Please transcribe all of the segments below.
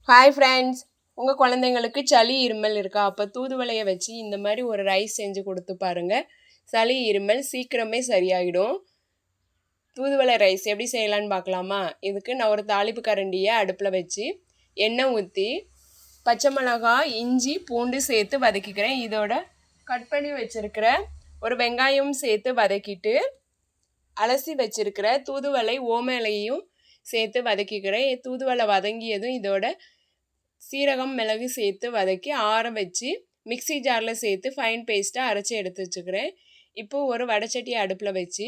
Hi friends, உங்கள் குழந்தைங்களுக்கு சளி இருமல் இருக்கா? அப்போ தூதுவளையை வச்சு இந்த மாதிரி ஒரு ரைஸ் செஞ்சு கொடுத்து பாருங்கள். சளி இருமல் சீக்கிரமே சரியாயிடும். தூதுவளை ரைஸ் எப்படி செய்யலான்னு பார்க்கலாமா? இதுக்கு நான் ஒரு தாளிப்பு கரண்டியை அடுப்பில் வச்சு எண்ணெய் ஊற்றி பச்சை மிளகாய், இஞ்சி, பூண்டு சேர்த்து வதக்கிக்கிறேன். இதோட கட் பண்ணி வச்சுருக்கிற ஒரு வெங்காயம் சேர்த்து வதக்கிட்டு அலசி வச்சுருக்கிற தூதுவளை ஓம இலையையும் சேர்த்து வதக்கிக்கிறேன். தூதுவளை வதங்கியதும் இதோட சீரகம், மிளகு சேர்த்து வதக்கி ஆற வச்சு மிக்சி ஜாரில் சேர்த்து ஃபைன் பேஸ்ட்டாக அரைச்சி எடுத்து வச்சுக்கிறேன். இப்போது ஒரு வடைச்சட்டி அடுப்பில் வச்சு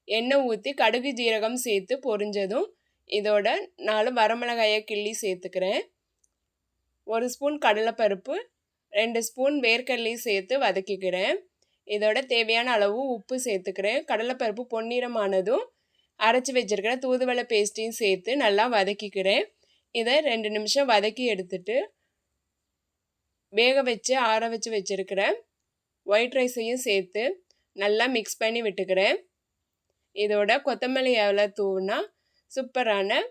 எண்ணெய் ஊற்றி கடுகு ஜீரகம் சேர்த்து பொரிஞ்சதும் இதோட 4 வரமிளகாயை கிள்ளி சேர்த்துக்கிறேன். 1 ஸ்பூன் கடலைப்பருப்பு, 2 ஸ்பூன் வேர்க்கடலையும் சேர்த்து வதக்கிக்கிறேன். இதோட தேவையான அளவு உப்பு சேர்த்துக்கிறேன். கடலைப்பருப்பு பொன்னிறமானதும் அரைச்சி வச்சுருக்கிற தூதுவளை பேஸ்ட்டையும் சேர்த்து நல்லா வதக்கிக்கிறேன். இதை 2 நிமிஷம் வதக்கி எடுத்துட்டு வேக வச்சு ஆற வச்சு வச்சுருக்கிற ஒயிட் ரைஸையும் சேர்த்து நல்லா மிக்ஸ் பண்ணி விட்டுக்கிறேன். இதோட கொத்தமல்லி இலை தூவினா சூப்பரான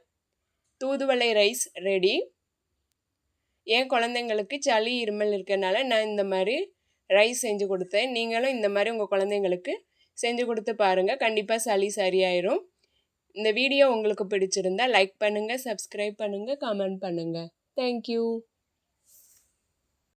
தூதுவளை ரைஸ் ரெடி. என் குழந்தைங்களுக்கு சளி இருமல் இருக்கிறதுனால நான் இந்த மாதிரி ரைஸ் செஞ்சு கொடுத்தேன். நீங்களும் இந்த மாதிரி உங்கள் குழந்தைங்களுக்கு செஞ்சு கொடுத்து பாருங்கள். கண்டிப்பாக சளி சரியாயிரும். இந்த வீடியோ உங்களுக்கு பிடிச்சிருந்தா லைக் பண்ணுங்கள், சப்ஸ்கிரைப் பண்ணுங்கள், கமெண்ட் பண்ணுங்கள். தேங்க்யூ.